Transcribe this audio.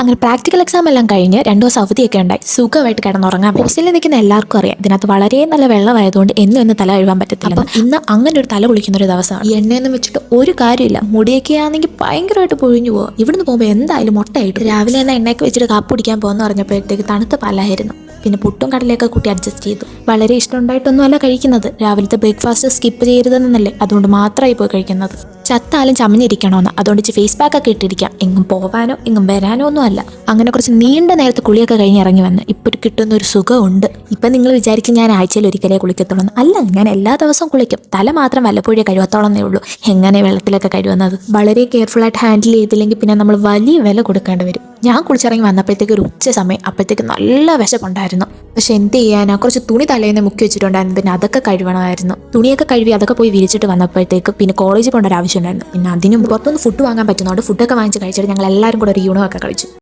അങ്ങനെ practical exam എല്ലാം കഴിഞ്ഞ് 2 ദിവസം അവധിയൊക്കെ ഉണ്ടായി. സുഖമായിട്ട് കിടന്നുറങ്ങാൻ. ഹോസ്റ്റലിൽ നിൽക്കുന്ന എല്ലാവർക്കും അറിയാം ഇതിനകത്ത് വളരെ നല്ല വെള്ളമായതുകൊണ്ട് എന്നും തല കഴുകാൻ പറ്റത്തില്ല. അപ്പം ഇന്ന് അങ്ങനെ ഒരു തല കുളിക്കുന്ന ഒരു ദിവസമാണ്. ഈ എണ്ണയൊന്നും വെച്ചിട്ട് ഒരു കാര്യമില്ല. മുടിയൊക്കെ ആണെങ്കിൽ ഭയങ്കരമായിട്ട് പൊഴിഞ്ഞു പോകും. ഇവിടുന്ന് പോകുമ്പോൾ എന്തായാലും മുട്ടയിട്ട് രാവിലെ തന്നെ എണ്ണയൊക്കെ വെച്ചിട്ട് കാപ്പ് കുടിക്കാൻ പോകുന്ന പറഞ്ഞപ്പോഴത്തേക്ക് തണുത്ത പാലായിരുന്നു. പിന്നെ പുട്ടും കടലയൊക്കെ കൂട്ടി അഡ്ജസ്റ്റ് ചെയ്തു. വളരെ ഇഷ്ടമുണ്ടായിട്ടൊന്നും അല്ല കഴിക്കുന്നത്. രാവിലത്തെ ബ്രേക്ക്ഫാസ്റ്റ് സ്കിപ്പ് ചെയ്യരുതെന്നല്ലേ, അതുകൊണ്ട് മാത്രമായി പോയി കഴിക്കുന്നത്. ചത്താലും ചമഞ്ഞിരിക്കണമെന്ന്, അതുകൊണ്ട് ഫേസ് പാക്ക് ഒക്കെ ഇട്ടിരിക്കാം. എങ്ങും പോവാനോ എങ്ങും വരാനോ ഒന്നും അല്ല. അങ്ങനെ കുറച്ച് നീണ്ട നേരത്തെ കുളിയൊക്കെ കഴിഞ്ഞ് ഇറങ്ങി വന്ന് ഇപ്പോൾ കിട്ടുന്ന ഒരു സുഖമുണ്ട്. ഇപ്പം നിങ്ങൾ വിചാരിക്കും ഞാൻ ആഴ്ചയിൽ ഒരിക്കലേ കുളിക്കത്തുള്ളൂ. അല്ല, ഞാൻ എല്ലാ ദിവസവും കുളിക്കും. തല മാത്രം വല്ലപ്പോഴേ കഴിവത്തോളന്നേ ഉള്ളൂ. എങ്ങനെ വെള്ളത്തിലൊക്കെ കഴിവുന്നത്? വളരെ കെയർഫുള്ളായിട്ട് ഹാൻഡിൽ ചെയ്തില്ലെങ്കിൽ പിന്നെ നമ്മൾ വലിയ വില കൊടുക്കേണ്ടി വരും. ഞാൻ കുളിച്ചിറങ്ങി വന്നപ്പോഴത്തേക്ക് ഒരു ഉച്ച സമയം. അപ്പോഴത്തേക്ക് നല്ല വിശപ്പുണ്ടായിരുന്നു. പക്ഷെ എന്ത് ചെയ്യാനാ, കുറച്ച് തുണി തലേന്ന് മുക്കി വെച്ചിട്ടുണ്ടായിരുന്നു. പിന്നെ അതൊക്കെ കഴുകണമായിരുന്നു. തുണിയൊക്കെ കഴുകി അതൊക്കെ പോയി വിരിച്ചിട്ട് വന്നപ്പോഴത്തേക്ക് പിന്നെ കോളേജിൽ പോകേണ്ട ഒരു ആവശ്യം ഉണ്ടായിരുന്നു. പിന്നെ അതിനും പുറത്തുനിന്ന് ഫുഡ് വാങ്ങാൻ പറ്റുന്നതുകൊണ്ട് ഫുഡൊക്കെ വാങ്ങിച്ച് കഴിച്ചിട്ട് ഞങ്ങൾ എല്ലാവരും കൂടെ ഒരു യൂണോ ഒക്കെ കഴിച്ചു.